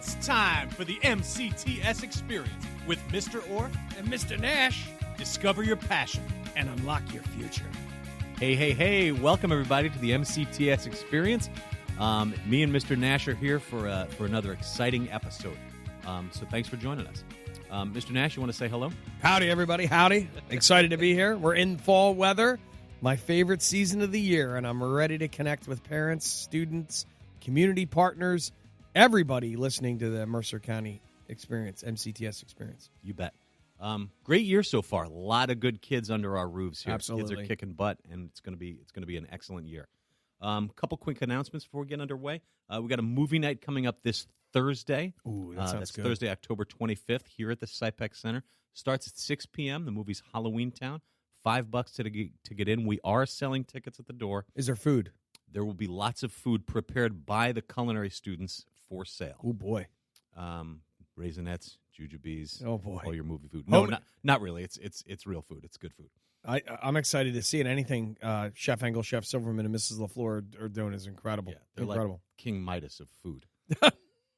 It's time for the MCTS experience with Mr. Orfe and Mr. Nash. Discover your passion and unlock your future. Hey, welcome everybody to the MCTS experience. Me and Mr. Nash are here for another exciting episode. So thanks for joining us. Mr. Nash, you want to say hello? Howdy, everybody. Howdy. Excited to be here. We're in fall weather, my favorite season of the year, and I'm ready to connect with parents, students, community partners, everybody listening to the Mercer County experience, MCTS experience. You bet. Great year so far. A lot of good kids under our roofs here. Absolutely. Kids are kicking butt, and it's going to be an excellent year. Couple quick announcements before we get underway. We got a movie night coming up this Thursday. Ooh, that sounds that's good. Thursday, October 25th, here at the Cypex Center. Starts at 6 p.m. The movie's Halloween Town. $5 to get in. We are selling tickets at the door. Is there food? There will be lots of food prepared by the culinary students for sale. Oh, boy. Raisinets, jujubes. Oh, boy. All your movie food. No, not really. It's real food. It's good food. I'm excited to see it. Anything Chef Engel, Chef Silverman, and Mrs. LaFleur are doing is incredible. Yeah, they're incredible. like King Midas of food.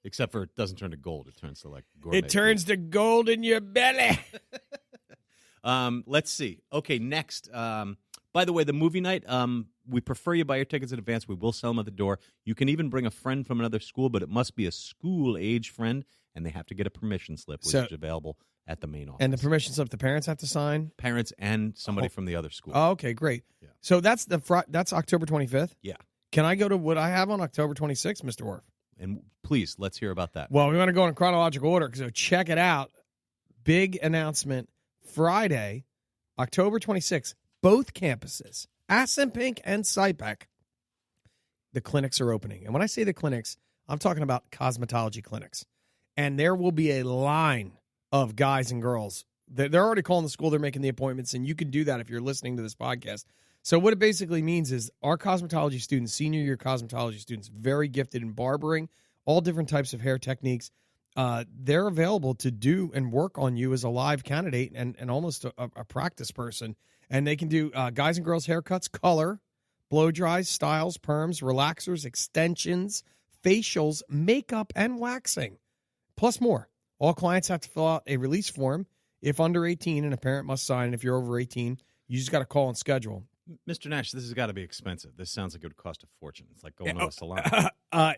Except for it doesn't turn to gold. It turns to like gourmet. It turns to gold in your belly. Let's see. Okay, next. By the way, the movie night, we prefer you buy your tickets in advance. We will sell them at the door. You can even bring a friend from another school, but it must be a school-age friend, and they have to get a permission slip, which is available at the main office. And the permission slip the parents have to sign? Parents and somebody from the other school. Oh, okay, great. Yeah. So that's that's October 25th? Yeah. Can I go to what I have on October 26th, Mr. Orfe? And please, let's hear about that. Well, we want to go in chronological order, so check it out. Big announcement Friday, October 26th, both campuses, Assunpink and Cypec, the clinics are opening. And when I say the clinics, I'm talking about cosmetology clinics. And there will be a line of guys and girls. They're already calling the school. They're making the appointments, and you can do that if you're listening to this podcast. So what it basically means is our cosmetology students, senior year cosmetology students, very gifted in barbering, all different types of hair techniques. They're available to do and work on you as a live candidate and almost a practice person. And they can do guys and girls haircuts, color, blow dries, styles, perms, relaxers, extensions, facials, makeup, and waxing, plus more. All clients have to fill out a release form if under 18, and a parent must sign. And if you're over 18, you just got to call and schedule. Mr. Nash, this has got to be expensive. This sounds like it would cost a fortune. It's like going to a salon.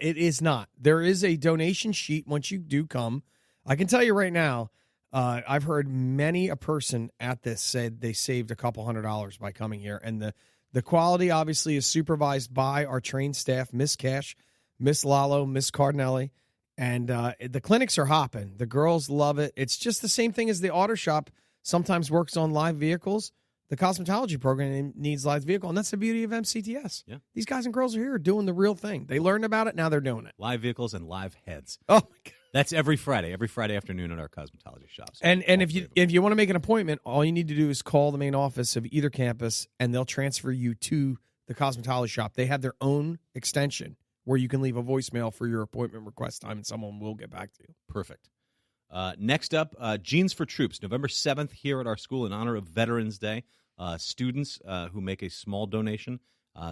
It is not. There is a donation sheet once you do come. I can tell you right now, I've heard many a person at this said they saved a couple $100 by coming here. And the quality obviously is supervised by our trained staff, Miss Cash, Miss Lalo, Miss Cardinelli. And the clinics are hopping. The girls love it. It's just the same thing as the auto shop sometimes works on live vehicles. The cosmetology program needs live vehicle, and that's the beauty of MCTS. Yeah. These guys and girls are here doing the real thing. They learned about it, now they're doing it. Live vehicles and live heads. Oh, my God. That's every Friday afternoon at our cosmetology shops. And if you want to make an appointment, all you need to do is call the main office of either campus, and they'll transfer you to the cosmetology shop. They have their own extension where you can leave a voicemail for your appointment request time, and someone will get back to you. Perfect. Next up, Jeans for Troops, November 7th here at our school in honor of Veterans Day. Students who make a small donation,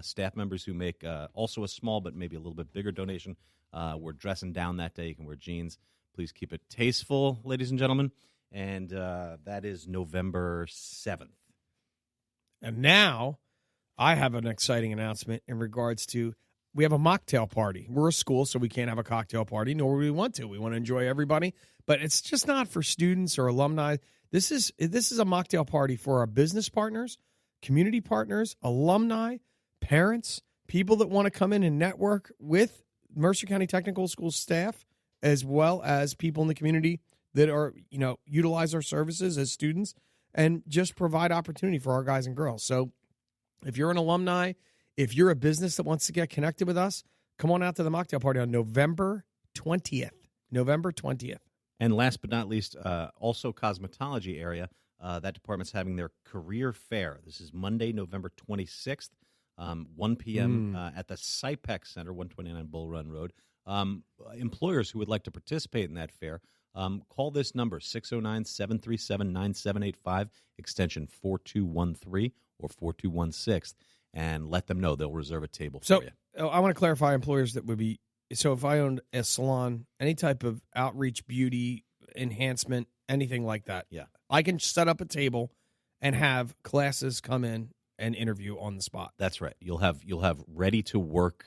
staff members who make also a small but maybe a little bit bigger donation. We're dressing down that day. You can wear jeans. Please keep it tasteful, ladies and gentlemen. And that is November 7th. And now I have an exciting announcement in regards to we have a mocktail party. We're a school, so we can't have a cocktail party, nor do we want to. We want to enjoy everybody, but it's just not for students or alumni. This is a mocktail party for our business partners, community partners, alumni, parents, people that want to come in and network with Mercer County Technical Schools staff, as well as people in the community that are, utilize our services as students and just provide opportunity for our guys and girls. So if you're an alumni, if you're a business that wants to get connected with us, come on out to the mocktail party on November 20th. November 20th. And last but not least, also cosmetology area, that department's having their career fair. This is Monday, November 26th, 1 p.m. At the Cypex Center, 129 Bull Run Road. Employers who would like to participate in that fair, call this number, 609-737-9785, extension 4213 or 4216, and let them know. They'll reserve a table for you. I want to clarify employers that would be so if I owned a salon, any type of outreach, beauty, enhancement, anything like that, Yeah. I can set up a table and have classes come in and interview on the spot. That's right. You'll have ready to work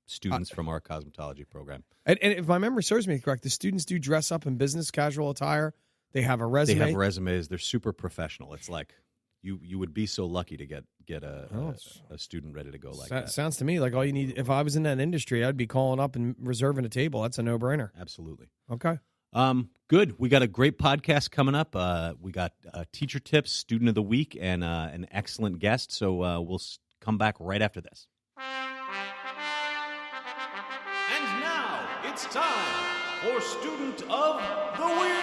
students from our cosmetology program. And if my memory serves me correct, the students do dress up in business casual attire. They have a resume. They have resumes. They're super professional. It's like you would be so lucky to get a student ready to go like that. Sounds to me like all you need. If I was in that industry, I'd be calling up and reserving a table. That's a no-brainer. Absolutely. Okay. Good. We got a great podcast coming up. We got teacher tips, student of the week, and an excellent guest. So we'll come back right after this. And now it's time for Student of the Week.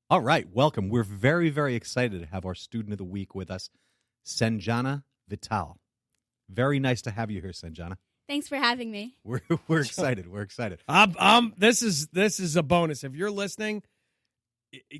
All right, welcome. We're very, very excited to have our Student of the Week with us, Sanjana Vittal. Very nice to have you here, Sanjana. Thanks for having me. We're excited. We're excited. This is a bonus. If you're listening,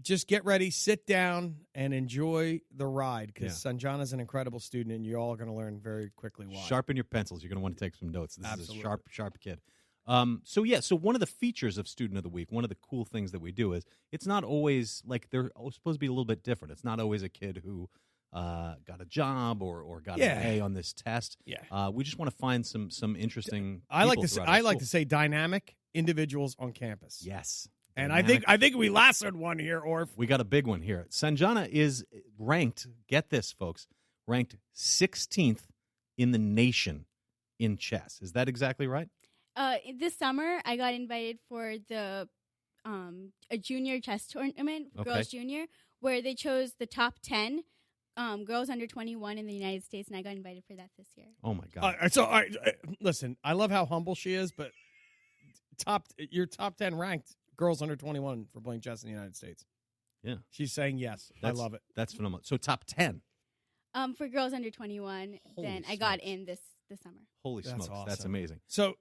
just get ready, sit down, and enjoy the ride because Sanjana's an incredible student, and you're all going to learn very quickly why. Sharpen your pencils. You're going to want to take some notes. This Absolutely. is a sharp kid. So one of the features of Student of the Week, one of the cool things that we do is it's not always like they're supposed to be a little bit different. It's not always a kid who got a job or got an A on this test. Yeah. We just want to find some interesting. I like to to say dynamic individuals on campus. Yes. And Dynamic. I think we lassoed one here, Orf. We got a big one here. Sanjana is ranked, get this, folks, ranked 16th in the nation in chess. Is that exactly right? This summer, I got invited for the a junior chess tournament, girls junior, where they chose the top 10 girls under 21 in the United States, and I got invited for that this year. Oh, my God. Listen, I love how humble she is, but you're top 10 ranked girls under 21 for playing chess in the United States. Yeah. She's saying yes. I love it. That's phenomenal. So top 10. For girls under 21, then I got in this summer. Holy smokes. Awesome. That's amazing. So,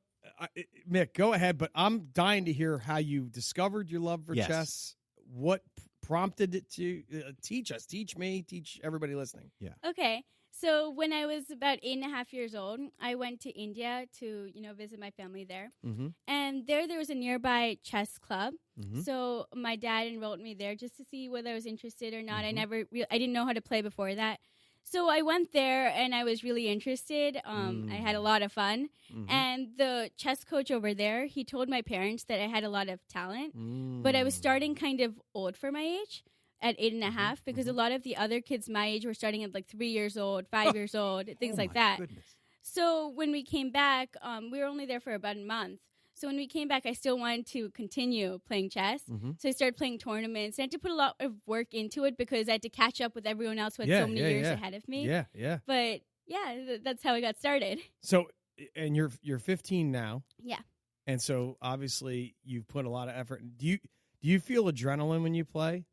Mick, go ahead, but I'm dying to hear how you discovered your love for Yes. chess. What prompted it to teach us? Teach me, teach everybody listening. Yeah. Okay. So when I was about 8.5 years old, I went to India to, visit my family there. Mm-hmm. And there was a nearby chess club. Mm-hmm. So my dad enrolled me there just to see whether I was interested or not. Mm-hmm. I didn't know how to play before that. So I went there and I was really interested. I had a lot of fun. Mm-hmm. And the chess coach over there, he told my parents that I had a lot of talent, but I was starting kind of old for my age at 8.5 because a lot of the other kids my age were starting at like 3 years old, 5 years old, things like that. Goodness. So when we came back, we were only there for about a month. So when we came back, I still wanted to continue playing chess. Mm-hmm. So I started playing tournaments. And I had to put a lot of work into it because I had to catch up with everyone else who had so many years ahead of me. Yeah, yeah. But yeah, that's how I got started. So, and you're 15 now. Yeah. And so obviously you've put a lot of effort. Do you feel adrenaline when you play?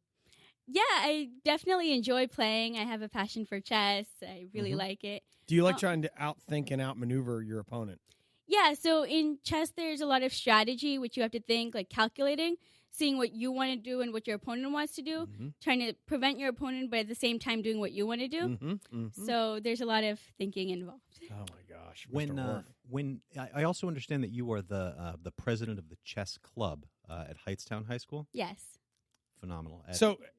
Yeah, I definitely enjoy playing. I have a passion for chess. I really like it. Do you like trying to outthink and outmaneuver your opponent? Yeah, so in chess, there's a lot of strategy, which you have to think, like calculating, seeing what you want to do and what your opponent wants to do, trying to prevent your opponent, but at the same time doing what you want to do. So there's a lot of thinking involved. Oh, my gosh. When I also understand that you are the president of the chess club at Heightstown High School. Yes. Phenomenal.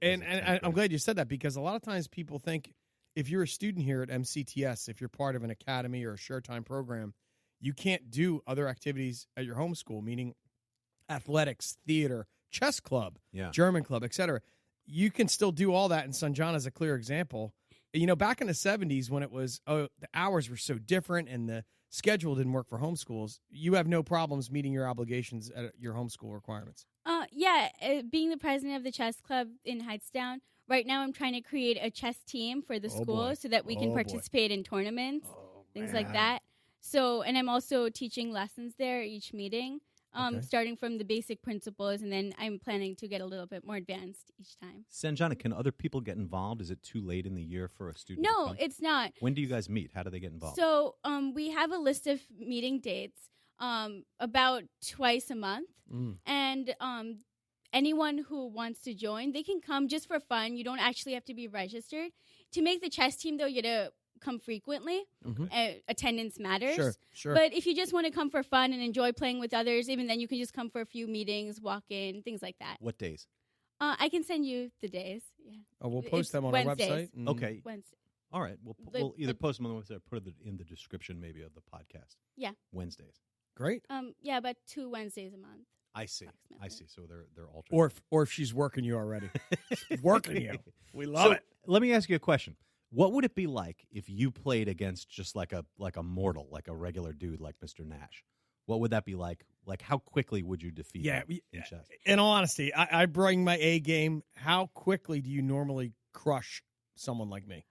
And I'm glad you said that because a lot of times people think if you're a student here at MCTS, if you're part of an academy or a ShareTime program, you can't do other activities at your home school, meaning athletics, theater, chess club, German club, etc. You can still do all that, and Sanjana is a clear example. Back in the 70s when it was, the hours were so different and the schedule didn't work for homeschools, you have no problems meeting your obligations at your homeschool requirements. Being the president of the chess club in Heightstown, right now I'm trying to create a chess team for the school so that we can participate in tournaments, things like that. So, and I'm also teaching lessons there each meeting, starting from the basic principles, and then I'm planning to get a little bit more advanced each time. Sanjana, can other people get involved? Is it too late in the year for a student? No, it's not. When do you guys meet? How do they get involved? So we have a list of meeting dates about twice a month, and anyone who wants to join, they can come just for fun. You don't actually have to be registered. To make the chess team, though, you got to come frequently. Attendance matters. Sure. But if you just want to come for fun and enjoy playing with others, even then you can just come for a few meetings, walk in, things like that. What days? I can send you the days. Yeah. Oh, we'll post It's them on Wednesdays. our website. Okay. Wednesday. All right. We'll either post them on the website or put it in the description maybe of the podcast. Yeah. Wednesdays. Great. Yeah, about 2 Wednesdays a month. I see. Approximately. So they're alternate. Or if she's working you already. She's working you. We love it. Let me ask you a question. What would it be like if you played against just like a mortal, like a regular dude like Mr. Nash? What would that be like? Like, how quickly would you defeat him in chess? In all honesty, I bring my A game. How quickly do you normally crush someone like me?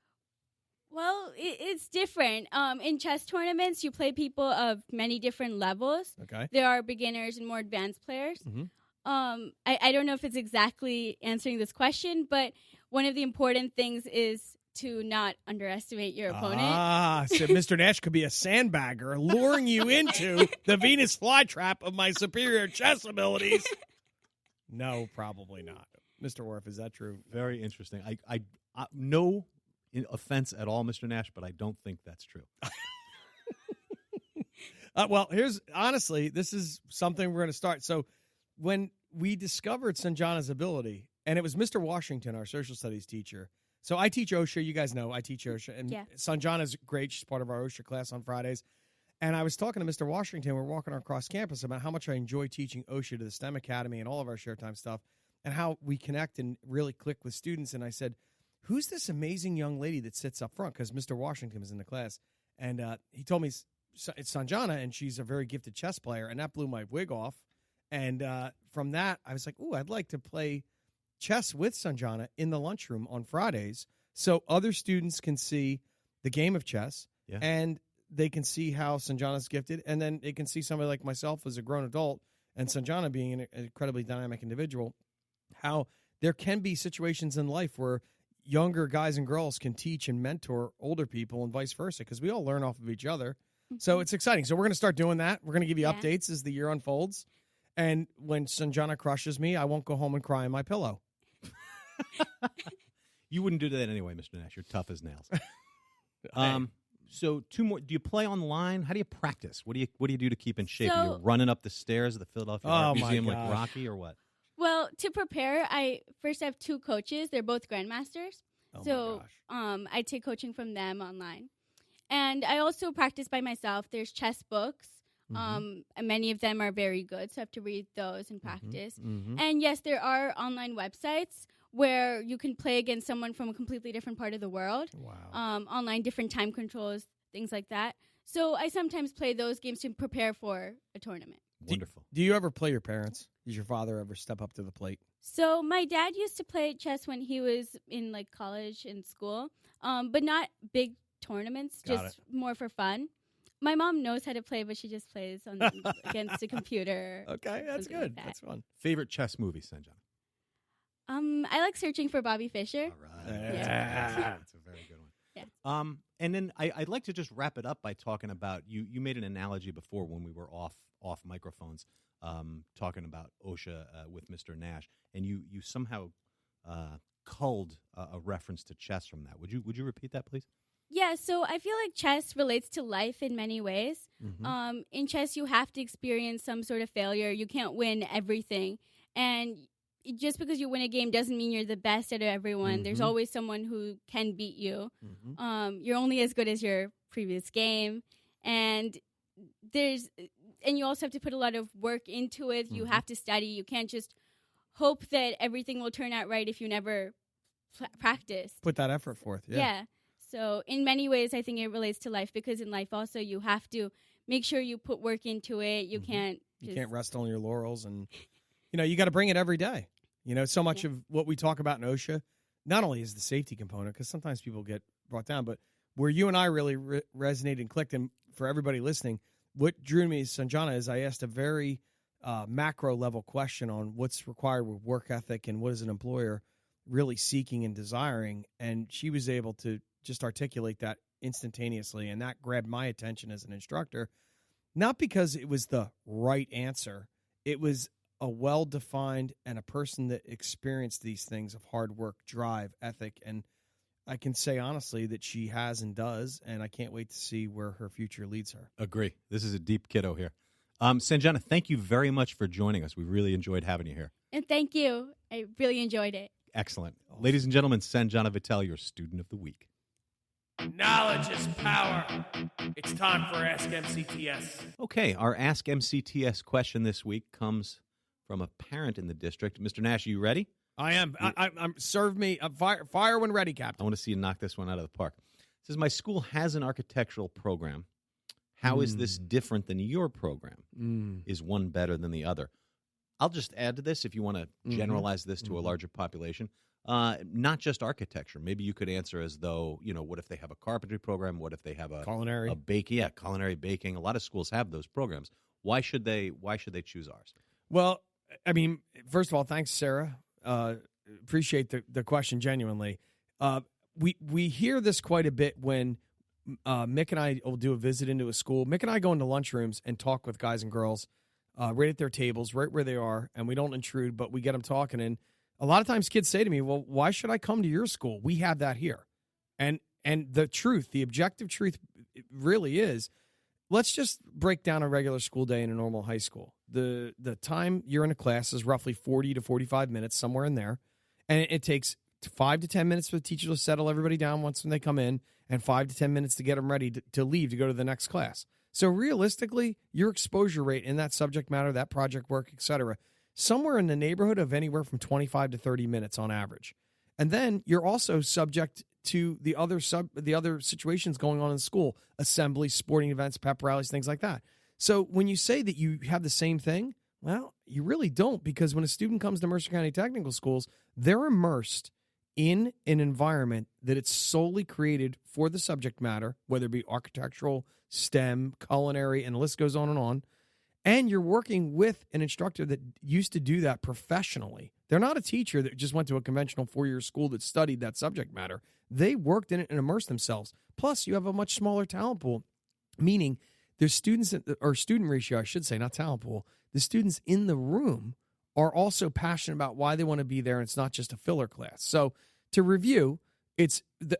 Well, it's different. In chess tournaments, you play people of many different levels. Okay. There are beginners and more advanced players. Mhm. I don't know if it's exactly answering this question, but one of the important things is to not underestimate your opponent. So Mr. Nash could be a sandbagger, luring you into the Venus flytrap of my superior chess abilities. No, probably not. Mr. Orfe, is that true? Very interesting. I no offense at all, Mr. Nash, but I don't think that's true. Well, honestly, this is something we're going to start. So when we discovered Sanjana's ability, and it was Mr. Washington, our social studies teacher. So I teach OSHA. You guys know I teach OSHA. And Sanjana's great. She's part of our OSHA class on Fridays. And I was talking to Mr. Washington. We're walking across campus about how much I enjoy teaching OSHA to the STEM Academy and all of our share time stuff and how we connect and really click with students. And I said, who's this amazing young lady that sits up front? Because Mr. Washington was in the class. And he told me it's Sanjana, and she's a very gifted chess player. And that blew my wig off. And from that, I was like, ooh, I'd like to play chess with Sanjana in the lunchroom on Fridays so other students can see the game of chess and they can see how Sanjana's gifted, and then they can see somebody like myself as a grown adult and Sanjana being an incredibly dynamic individual, how there can be situations in life where younger guys and girls can teach and mentor older people and vice versa, because we all learn off of each other. So it's exciting. So we're going to start doing that. We're going to give you updates as the year unfolds. And when Sanjana crushes me, I won't go home and cry in my pillow. You wouldn't do that anyway, Mr. Nash. You're tough as nails. So 2 more. Do you play online? How do you practice? What do you do to keep in shape? Are you running up the stairs of the Philadelphia Art Museum like Rocky or what? Well, to prepare, I first have 2 coaches. They're both grandmasters. So I take coaching from them online. And I also practice by myself. There's chess books. And many of them are very good, so I have to read those and practice. And yes, there are online websites where you can play against someone from a completely different part of the world. Wow. Online, different time controls, things like that. So I sometimes play those games to prepare for a tournament. Wonderful. Do you ever play your parents? Does your father ever step up to the plate? So my dad used to play chess when he was in like college and school, but not big tournaments, just more for fun. My mom knows how to play, but she just plays against the computer. Okay, that's good. That's fun. Favorite chess movie, Sanjana? I like Searching for Bobby Fischer. All right. That's a very good one. Yeah. And then I'd like to just wrap it up by talking about, you made an analogy before when we were off microphones, talking about OSHA with Mr. Nash, and you somehow culled a reference to chess from that. Would you repeat that, please? Yeah, so I feel like chess relates to life in many ways. In chess, you have to experience some sort of failure. You can't win everything. And just because you win a game doesn't mean you're the best at everyone. There's always someone who can beat you. You're only as good as your previous game. And you also have to put a lot of work into it. You have to study. You can't just hope that everything will turn out right if you never practice. Put that effort forth. Yeah. So in many ways, I think it relates to life, because in life also you have to make sure you put work into it. You can't rest on your laurels, and you got to bring it every day. So much of what we talk about in OSHA not only is the safety component, because sometimes people get brought down, but where you and I really resonated and clicked, and for everybody listening, what drew me, Sanjana, is I asked a very macro level question on what's required with work ethic and what is an employer really seeking and desiring, and she was able to just articulate that instantaneously, and that grabbed my attention as an instructor, not because it was the right answer. It was a well-defined and a person that experienced these things of hard work, drive, ethic, and I can say honestly that she has and does, and I can't wait to see where her future leads her. Agree. This is a deep kiddo here. Sanjana, thank you very much for joining us. We really enjoyed having you here. And thank you. I really enjoyed it. Excellent. Ladies and gentlemen, Sanjana Vittal, your student of the week. Knowledge is power. It's time for Ask MCTS. Okay, our Ask MCTS question this week comes from a parent in the district. Mr. Nash, are you ready? I am. I'm serve me. Fire when ready, I Captain. want to see you knock this one out of the park. It says, my school has an architectural program. How is this different than your program? Is one better than the other? I'll just add to this if you want to generalize this to a larger population. Not just architecture. Maybe you could answer as though, what if they have a carpentry program? What if they have a culinary? Culinary baking. A lot of schools have those programs. Why should they choose ours? Well, I mean, first of all, thanks, Sarah. Appreciate the question genuinely. We hear this quite a bit when Mick and I will do a visit into a school. Mick and I go into lunchrooms and talk with guys and girls right at their tables, right where they are, and we don't intrude, but we get them talking. And a lot of times kids say to me, well, why should I come to your school? We have that here. And the truth, the objective truth really is, let's just break down a regular school day in a normal high school. The time you're in a class is roughly 40 to 45 minutes, somewhere in there. And it takes 5 to 10 minutes for the teacher to settle everybody down once when they come in, and 5 to 10 minutes to get them ready to leave to go to the next class. So realistically, your exposure rate in that subject matter, that project work, et cetera, somewhere in the neighborhood of anywhere from 25 to 30 minutes on average. And then you're also subject to the other situations going on in school, assemblies, sporting events, pep rallies, things like that. So when you say that you have the same thing, well, you really don't, because when a student comes to Mercer County Technical Schools, they're immersed in an environment that it's solely created for the subject matter, whether it be architectural, STEM, culinary, and the list goes on and on. And you're working with an instructor that used to do that professionally. They're not a teacher that just went to a conventional 4-year school that studied that subject matter. They worked in it and immersed themselves. Plus, you have a much smaller talent pool, meaning there's students, or student ratio, I should say, not talent pool. The students in the room are also passionate about why they want to be there, and it's not just a filler class. So to review,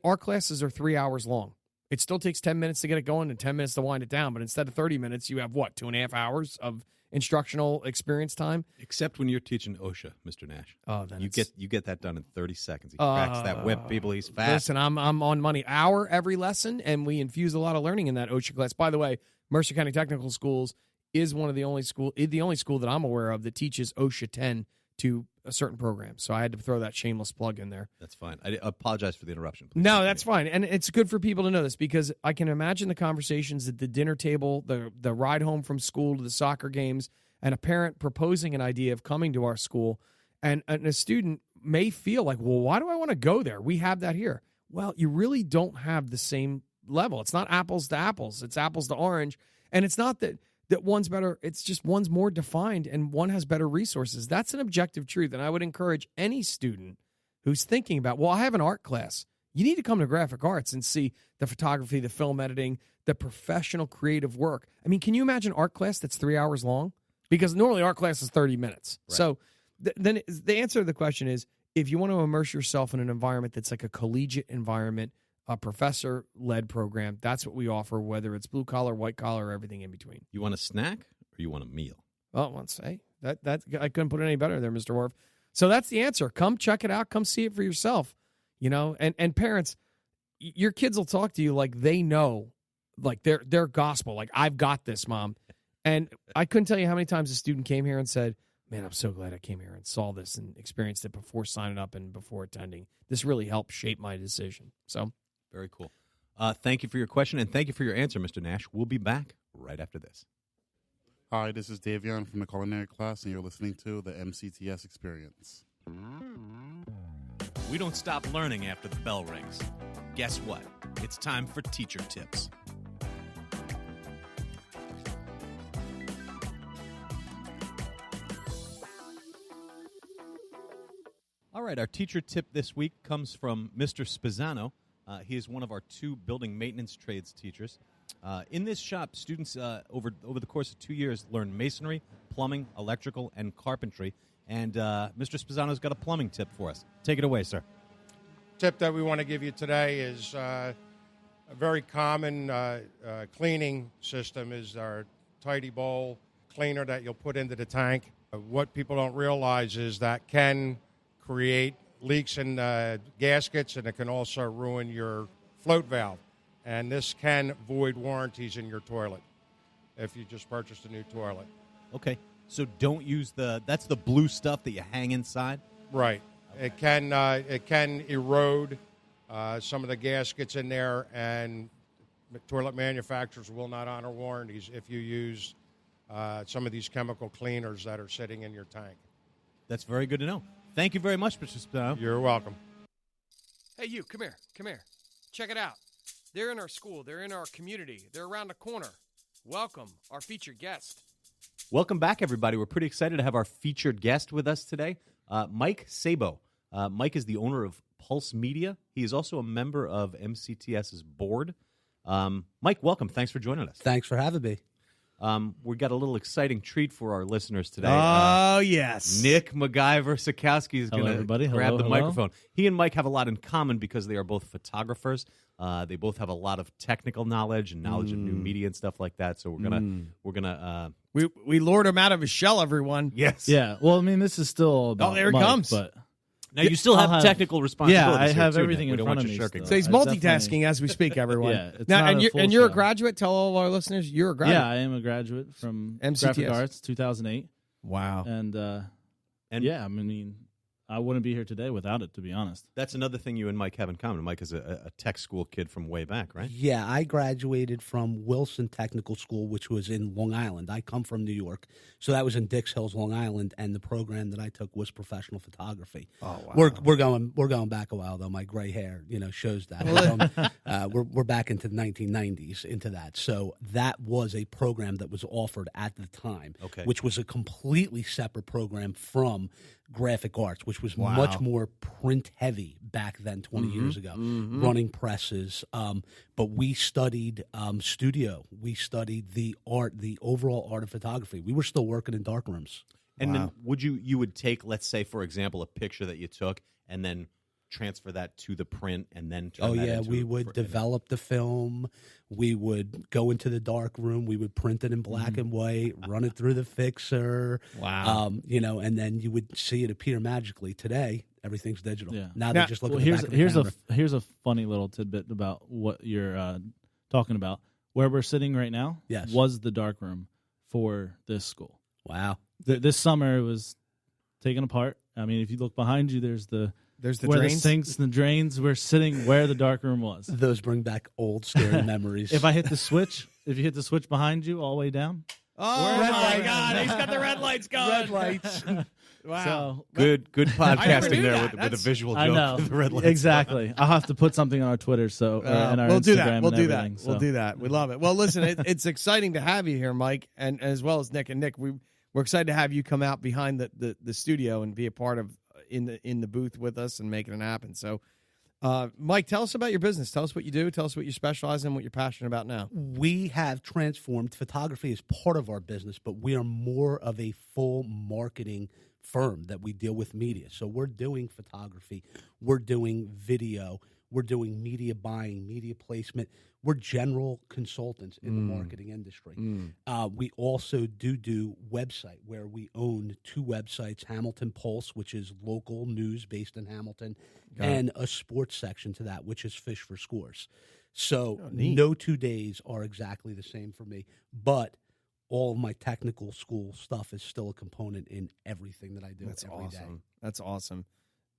our classes are 3 hours long. It still takes 10 minutes to get it going and 10 minutes to wind it down, but instead of 30 minutes, you have, 2.5 hours of instructional experience time? Except when you're teaching OSHA, Mr. Nash. Oh, then you get that done in 30 seconds. He cracks that whip, people. He's fast. Listen, I'm on money. Hour every lesson, and we infuse a lot of learning in that OSHA class. By the way, Mercer County Technical Schools is one of the only school that I'm aware of that teaches OSHA 10 to a certain program. So I had to throw that shameless plug in there. That's fine. I apologize for the interruption. Please no, that's fine. And it's good for people to know this, because I can imagine the conversations at the dinner table, the ride home from school to the soccer games, and a parent proposing an idea of coming to our school. And a student may feel like, well, why do I want to go there? We have that here. Well, you really don't have the same level. It's not apples to apples. It's apples to orange. And it's not that one's better. It's just one's more defined and one has better resources. That's an objective truth. And I would encourage any student who's thinking about, well, I have an art class. You need to come to graphic arts and see the photography, the film editing, the professional creative work. I mean, can you imagine art class that's 3 hours long? Because normally art class is 30 minutes. Right. So then the answer to the question is, if you want to immerse yourself in an environment that's like a collegiate environment, a professor-led program, that's what we offer, whether it's blue-collar, white-collar, or everything in between. You want a snack or you want a meal? Well, let's say. That I couldn't put it any better there, Mr. Orfe. So that's the answer. Come check it out. Come see it for yourself. And parents, your kids will talk to you like they know, like their gospel. Like, I've got this, Mom. And I couldn't tell you how many times a student came here and said, man, I'm so glad I came here and saw this and experienced it before signing up and before attending. This really helped shape my decision. So very cool. Thank you for your question, and thank you for your answer, Mr. Nash. We'll be back right after this. Hi, this is Davion from the culinary class, and you're listening to the MCTS Experience. We don't stop learning after the bell rings. Guess what? It's time for teacher tips. All right, our teacher tip this week comes from Mr. Spezzano. He is one of our 2 building maintenance trades teachers. In this shop, students over the course of 2 years learn masonry, plumbing, electrical, and carpentry. And Mr. Spezzano's got a plumbing tip for us. Take it away, sir. Tip that we want to give you today is a very common cleaning system is our Tidy Bowl cleaner that you'll put into the tank. What people don't realize is that can create leaks in gaskets, and it can also ruin your float valve. And this can void warranties in your toilet if you just purchased a new toilet. Okay. So don't use that's the blue stuff that you hang inside? Right. It can erode some of the gaskets in there, and toilet manufacturers will not honor warranties if you use some of these chemical cleaners that are sitting in your tank. That's very good to know. Thank you very much, Mr. Spezzano. You're welcome. Hey, you, come here. Check it out. They're in our school. They're in our community. They're around the corner. Welcome, our featured guest. Welcome back, everybody. We're pretty excited to have our featured guest with us today, Mike Sabo. Mike is the owner of Pulse Media. He is also a member of MCTS's board. Mike, welcome. Thanks for joining us. Thanks for having me. We got a little exciting treat for our listeners today. Oh, yes. Nick MacGyver Sikowski is going to grab the Hello. microphone. He and Mike have a lot in common because they are both photographers. They both have a lot of technical knowledge and knowledge of new media and stuff like that. So we're gonna We lured him out of his shell, everyone. yes, Yeah. Well, I mean, this is still about there it Mike, comes. But Now you still I'll have technical responsibilities. I here, have too, everything Nick. in We don't front want of you me shirking So he's I multitasking definitely- as we speak, everyone. Yeah, it's Now, not and a you're, full and you're a show. graduate. Tell all of our listeners you're a graduate. Yeah, I am a graduate from MCTS. Graphic Arts, 2008, Wow. and And- yeah, I mean, I wouldn't be here today without it, to be honest. That's another thing you and Mike have in common. Mike is a tech school kid from way back, right? Yeah, I graduated from Wilson Technical School, which was in Long Island. I come from New York, so that was in Dix Hills, Long Island, and the program that I took was professional photography. Oh, wow. We're going back a while though. My gray hair, shows that. We're back into the 1990s into that. So that was a program that was offered at the time, Okay. which was a completely separate program from graphic arts, which was Wow. much more print heavy back then, 20 years ago, running presses. But we studied studio. We studied the art, the overall art of photography. We were still working in dark rooms. And then you would take, let's say, for example, a picture that you took and then transfer that to the print and then turn that into We would develop the film. We would go into the dark room. We would print it in black and white, run it through the fixer. Wow. And then you would see it appear magically. Today, everything's digital. Yeah. Now they just look at the here's back of the camera. here's a funny little tidbit about what you're talking about. Where we're sitting right now Yes. was the dark room for this school. Wow. This summer it was taken apart. I mean, if you look behind you, there's the where drains. the sinks and the drains. We're sitting where the dark room was. Those bring back old scary memories. If you hit the switch behind you all the way down, Oh, Red my light. God. He's got the red lights going. Red lights. Wow. so good never podcasting knew there that. with a That's- visual I joke. know with the red lights. exactly. I'll have to put something on our Twitter, and our we'll Instagram do that. We'll and do everything, that. so. We'll do that. We love it. Well, listen, it's exciting to have you here, Mike, and as well as Nick. And Nick, we're excited to have you come out behind the studio and be a part of in the booth with us and making it happen. So, Mike, tell us about your business. Tell us what you do. Tell us what you specialize in, what you're passionate about now. We have transformed photography as part of our business, but we are more of a full marketing firm that we deal with media. So we're doing photography, we're doing video, we're doing media buying, media placement. We're general consultants in the marketing industry. We also do website where we own 2 websites, Hamilton Pulse, which is local news based in Hamilton, and a sports section to that, which is Fish for Scores. So no 2 days are exactly the same for me, but all of my technical school stuff is still a component in everything that I do every day. That's awesome.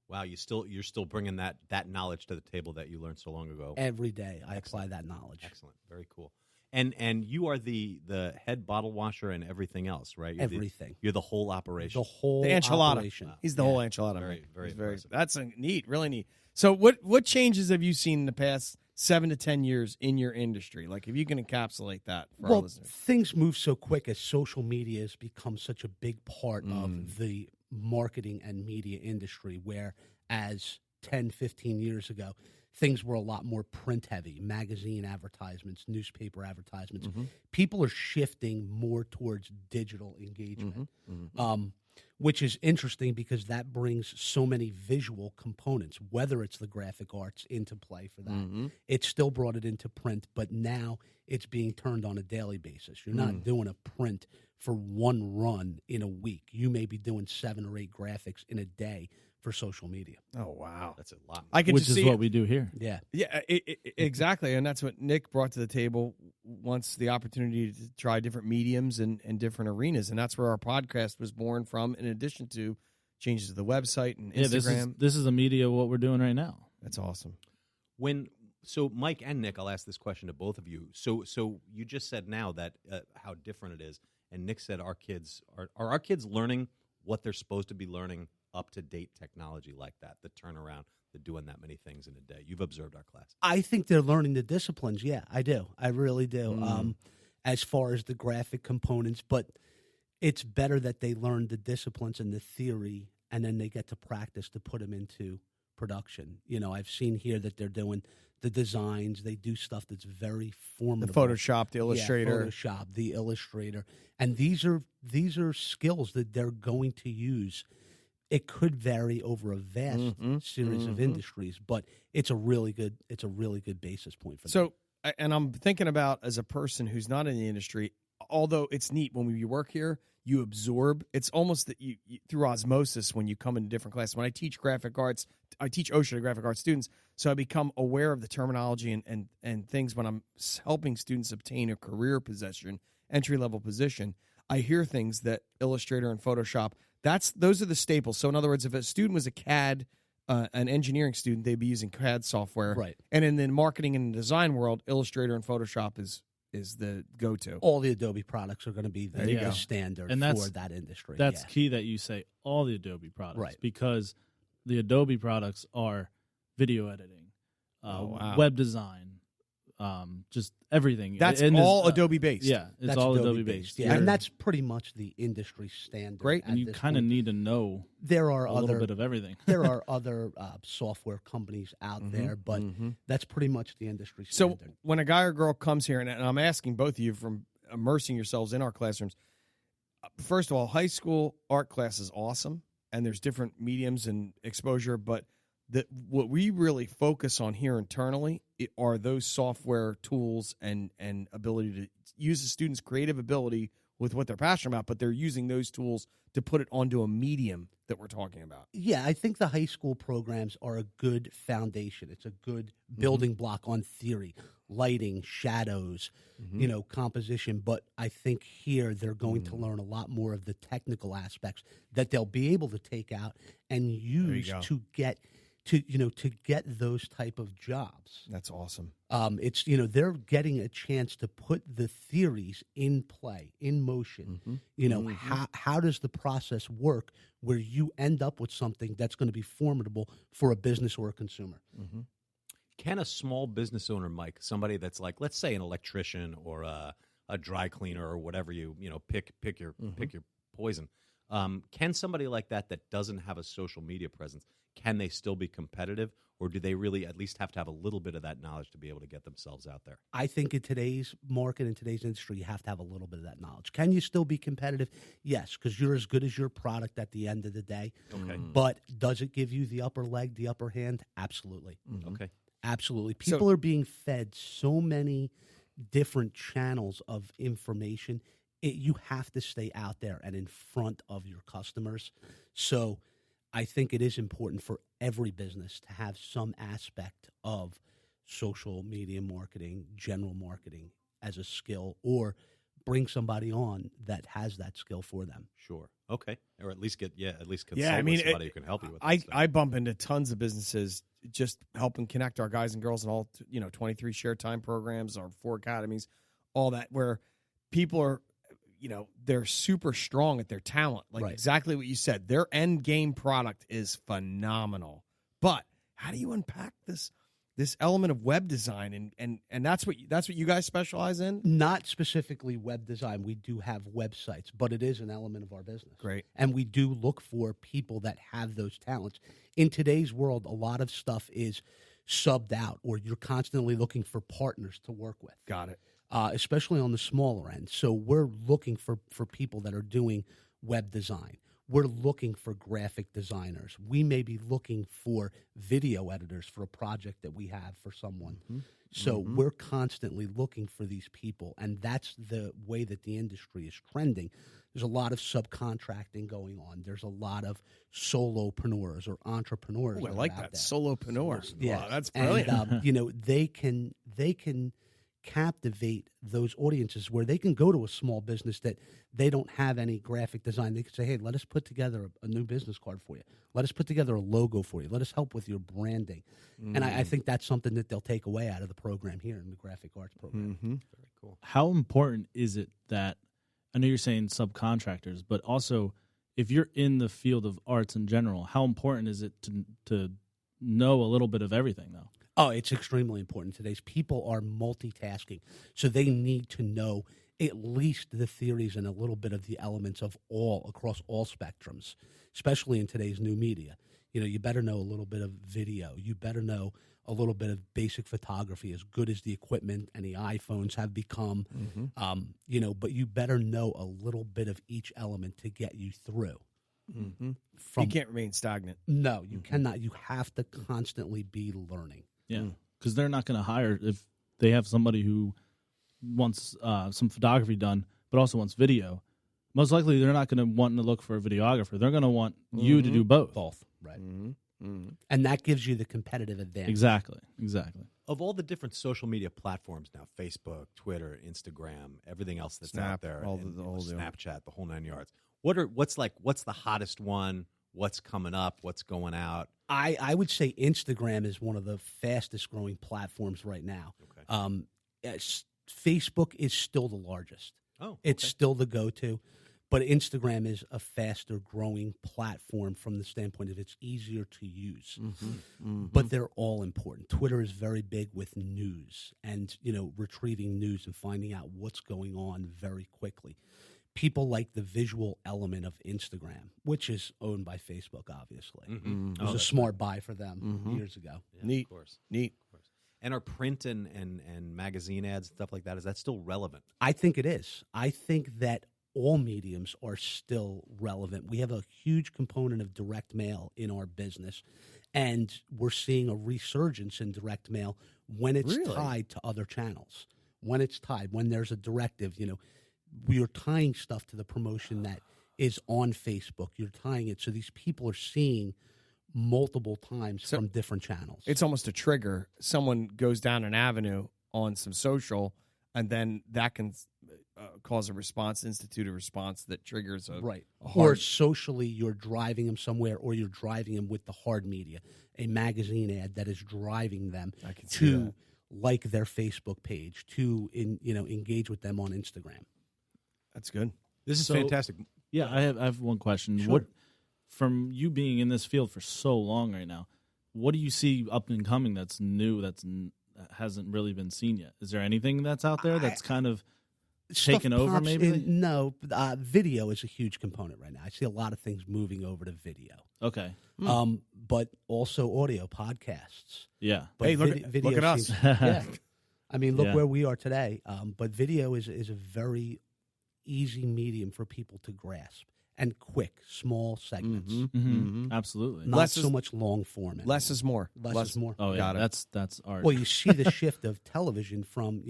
Wow, you're still bringing that knowledge to the table that you learned so long ago. Every day I apply that knowledge. Excellent, very cool. And you are the head bottle washer and everything else, right? Everything. You're the whole operation. The whole The enchilada. operation. He's the whole enchilada. Very, man. very He's impressive. That's neat, really neat. So, what changes have you seen in the past 7 to 10 years in your industry? Like, if you can encapsulate that for our Well, listeners. things move so quick as social media has become such a big part of the marketing and media industry, where as 10, 15 years ago, things were a lot more print heavy, magazine advertisements, newspaper advertisements. People are shifting more towards digital engagement, which is interesting because that brings so many visual components, whether it's the graphic arts into play for that. It still brought it into print, but now it's being turned on a daily basis. You're not doing a print for one run in a week. You may be doing 7 or 8 graphics in a day for social media. Oh, wow. That's a lot. I can Which just is see what we do here. Yeah. Yeah, exactly. And that's what Nick brought to the table once the opportunity to try different mediums and different arenas. And that's where our podcast was born from, in addition to changes to the website and Instagram. This is a media of what we're doing right now. That's awesome. So Mike and Nick, I'll ask this question to both of you. So you just said now that how different it is, and Nick said our kids are our kids learning what they're supposed to be learning, up-to-date technology like that, the turnaround, the doing that many things in a day. You've observed our class. I think they're learning the disciplines. Yeah, I do. I really do. As far as the graphic components, but it's better that they learn the disciplines and the theory, and then they get to practice to put them into production. You know, I've seen here that they're doing the designs. They do stuff that's very The formidable. Photoshop, the Illustrator. Yeah, Photoshop, the Illustrator. And these are skills that they're going to use. It could vary over a vast series of industries, but it's a really good basis point for them. So, and I'm thinking about, as a person who's not in the industry, although it's neat when you work here, you absorb. It's almost that you through osmosis when you come into different classes. When I teach graphic arts, I teach OSHA to graphic arts students, so I become aware of the terminology and things when I'm helping students obtain a career position, entry-level position. I hear things that Illustrator and Photoshop, those are the staples. So in other words, if a student was a CAD, an engineering student, they'd be using CAD software. Right. And in the marketing and design world, Illustrator and Photoshop is the go-to. All the Adobe products are going to be you the go. standard And for that industry. That's key that you say all the Adobe products, Right. because the Adobe products are video editing, wow. web design, just everything. That's And all there's, Adobe-based. Yeah, it's That's all Adobe Adobe-based. Yeah, and that's pretty much the industry standard. Great. And you kind of need to know There are a other little bit of everything. there are other software companies out there, but that's pretty much the industry So standard. when a guy or girl comes here, and I'm asking both of you from immersing yourselves in our classrooms, first of all, high school art class is awesome, and there's different mediums and exposure, but what we really focus on here internally are those software tools and ability to use the students' creative ability with what they're passionate about, but they're using those tools to put it onto a medium that we're talking about. Yeah, I think the high school programs are a good foundation. It's a good building block on theory, lighting, shadows, composition. But I think here they're going to learn a lot more of the technical aspects that they'll be able to take out and use to get those type of jobs. That's awesome. It's they're getting a chance to put the theories in play, in motion. How does the process work where you end up with something that's going to be formidable for a business or a consumer? Can a small business owner, Mike, somebody that's like, let's say, an electrician or a dry cleaner or whatever pick your poison, can somebody like that doesn't have a social media presence, can they still be competitive, or do they really at least have to have a little bit of that knowledge to be able to get themselves out there? I think in today's market, in today's industry, you have to have a little bit of that knowledge. Can you still be competitive? Yes, because you're as good as your product at the end of the day. Okay. But does it give you the upper leg, the upper hand? Absolutely. Okay. Absolutely. People are being fed so many different channels of information. You have to stay out there and in front of your customers. So I think it is important for every business to have some aspect of social media marketing, general marketing as a skill, or bring somebody on that has that skill for them. Sure. Okay. Or at least consult I mean, with somebody who can help you with that stuff. I bump into tons of businesses just helping connect our guys and girls in all 23 shared time programs, our 4 academies, all that, where people are they're super strong at their talent. Like exactly what you said. Their end game product is phenomenal. But how do you unpack this? this element of web design, and that's what you guys specialize in? Not specifically web design. We do have websites, but it is an element of our business. Great. And we do look for people that have those talents. In today's world, a lot of stuff is subbed out, or you're constantly looking for partners to work with. Got it. Especially on the smaller end. So we're looking for people that are doing web design. We're looking for graphic designers. We may be looking for video editors for a project that we have for someone. Mm-hmm. So we're constantly looking for these people, and that's the way that the industry is trending. There's a lot of subcontracting going on. There's a lot of solopreneurs or entrepreneurs. Ooh, I like that. Solopreneur. Yeah, Wow, that's brilliant. And, they can captivate those audiences where they can go to a small business that they don't have any graphic design. They can say, hey, let us put together a new business card for you. Let us put together a logo for you. Let us help with your branding. And I think that's something that they'll take away out of the program here in the graphic arts program. Very cool. How important is it that, I know you're saying subcontractors, but also if you're in the field of arts in general, how important is it to know a little bit of everything, though? Oh, it's extremely important. Today's people are multitasking, so they need to know at least the theories and a little bit of the elements of across all spectrums, especially in today's new media. You better know a little bit of video. You better know a little bit of basic photography, as good as the equipment and the iPhones have become. But you better know a little bit of each element to get you through. You can't remain stagnant. No, you cannot. You have to constantly be learning. Yeah, because they're not going to hire if they have somebody who wants some photography done, but also wants video. Most likely, they're not going to want to look for a videographer. They're going to want you to do both. Both, right? And that gives you the competitive advantage. Exactly. Of all the different social media platforms now, Facebook, Twitter, Instagram, everything else that's Snap, out there, all and the whole deal. Snapchat, the whole 9 yards. What's the hottest one? What's coming up? What's going out? I would say Instagram is one of the fastest growing platforms right now. Okay. Facebook is still the largest. Oh, it's still the go-to, but Instagram is a faster growing platform from the standpoint of it's easier to use. But they're all important. Twitter is very big with news and retrieving news and finding out what's going on very quickly. People like the visual element of Instagram, which is owned by Facebook, obviously. It was a smart buy for them years ago. Yeah, Neat. Of course. Neat. Of course. And are print and magazine ads and stuff like that, is that still relevant? I think it is. I think that all mediums are still relevant. We have a huge component of direct mail in our business, and we're seeing a resurgence in direct mail when it's tied to other channels. When there's a directive, we are tying stuff to the promotion that is on Facebook. You're tying it. So these people are seeing multiple times from different channels. It's almost a trigger. Someone goes down an avenue on some social, and then that can cause a response, institute a response that triggers a right. hard... Or socially, you're driving them somewhere, or you're driving them with the hard media, a magazine ad that is driving them to like their Facebook page, to engage with them on Instagram. That's good. This is fantastic. Yeah, I have one question. Sure. What, from you being in this field for so long right now, what do you see up and coming that's new, that hasn't really been seen yet? Is there anything that's out there that's kind of taken over maybe? No, video is a huge component right now. I see a lot of things moving over to video. Okay. But also audio podcasts. Yeah. But hey, look at us. Yeah. I mean, look where we are today. But video is a very easy medium for people to grasp, and quick, small segments. Absolutely. Not so much long form. Less is more. Less is more. Oh, yeah. Got it. That's art. Well, you see the shift of television from,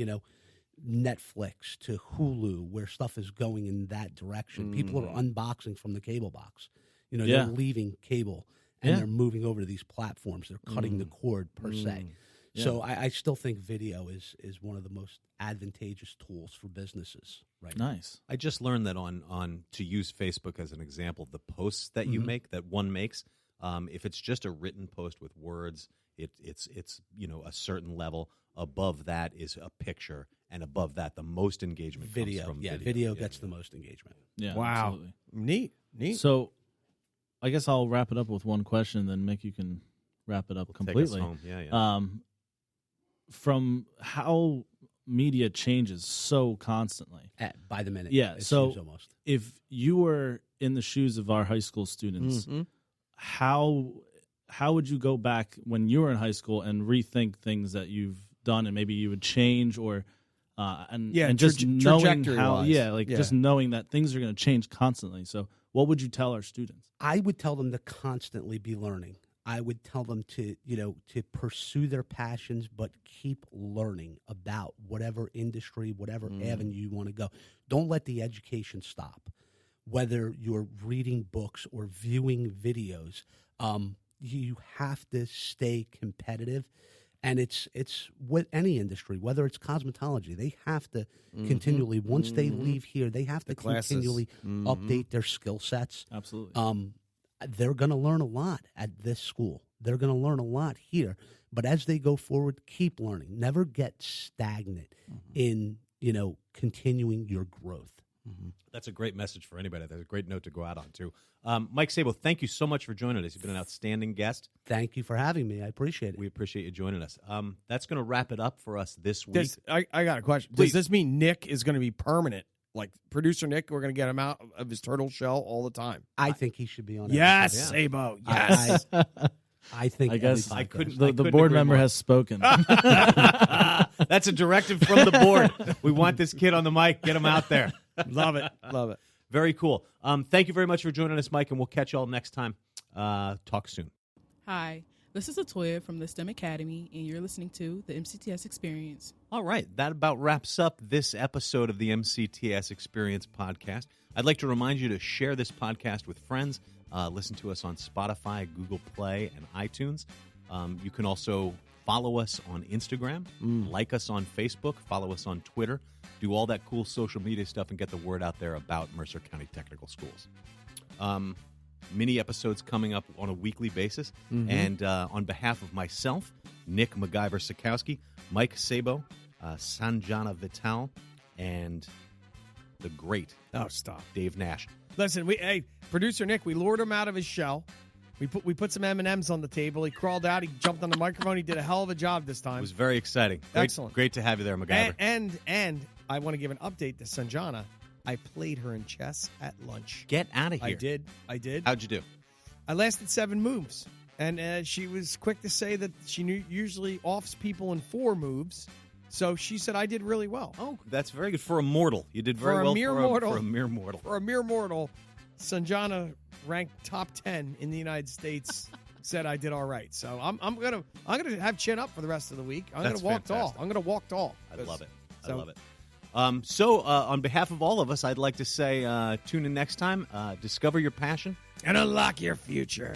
Netflix to Hulu, where stuff is going in that direction. People are unboxing from the cable box. They're leaving cable and they're moving over to these platforms. They're cutting the cord per se. Yeah. So I still think video is one of the most advantageous tools for businesses right now. Nice. I just learned that on to use Facebook as an example, the posts that you make, that one makes, if it's just a written post with words, it's a certain level. Above that is a picture, and above that, the most engagement comes from video. Video gets the most engagement. Yeah. Wow. Absolutely. Neat. So, I guess I'll wrap it up with one question, then Mick, you can wrap it up completely. Take us home. Yeah. from how media changes so constantly. By the minute. Yeah. It So seems almost. if you were in the shoes of our high school students, how would you go back when you were in high school and rethink things that you've done and maybe you would change or and just knowing how just knowing that things are going to change constantly. So what would you tell our students? I would tell them to constantly be learning. I would tell them to pursue their passions, but keep learning about whatever industry, whatever avenue you want to go. Don't let the education stop. Whether you're reading books or viewing videos, you have to stay competitive. And it's with any industry, whether it's cosmetology, they have to continually, once they leave here, they have to continually update their skill sets. Absolutely. They're going to learn a lot at this school. They're going to learn a lot here. But as they go forward, keep learning. Never get stagnant in, continuing your growth. That's a great message for anybody. That's a great note to go out on, too. Mike Sabo, thank you so much for joining us. You've been an outstanding guest. Thank you for having me. I appreciate it. We appreciate you joining us. That's going to wrap it up for us this week. I got a question. Please. Does this mean Nick is going to be permanent? Like producer Nick, we're going to get him out of his turtle shell all the time. I think he should be on. Yes, episode. Sabo. Yes. I think. I guess I couldn't. The board member has spoken. That's a directive from the board. We want this kid on the mic. Get him out there. Love it. Love it. Very cool. Thank you very much for joining us, Mike, and we'll catch you all next time. Talk soon. Hi, this is Atoya from the STEM Academy, and you're listening to the MCTS Experience. All right, that about wraps up this episode of the MCTS Experience podcast. I'd like to remind you to share this podcast with friends. Listen to us on Spotify, Google Play, and iTunes. You can also follow us on Instagram, like us on Facebook, follow us on Twitter, do all that cool social media stuff and get the word out there about Mercer County Technical Schools. Mini episodes coming up on a weekly basis. And on behalf of myself, Nick MacGyver Sikowski, Mike Sabo, Sanjana Vittal, and the great Dave Nash. Listen, producer Nick, we lured him out of his shell. We put some M&Ms on the table. He crawled out. He jumped on the microphone. He did a hell of a job this time. It was very exciting. Excellent. Great to have you there, MacGyver. And I want to give an update to Sanjana. I played her in chess at lunch. Get out of here. I did. How'd you do? I lasted 7 moves. And she was quick to say that she usually offs people in 4 moves. So she said I did really well. Oh, that's very good. For a mortal. You did very well for a mere mortal. For a mere mortal, Sanjana, ranked top 10 in the United States, said I did all right. So I'm gonna have chin up for the rest of the week. I'm gonna walk tall. I love it. I love it. So on behalf of all of us, I'd like to say tune in next time. Discover your passion and unlock your future.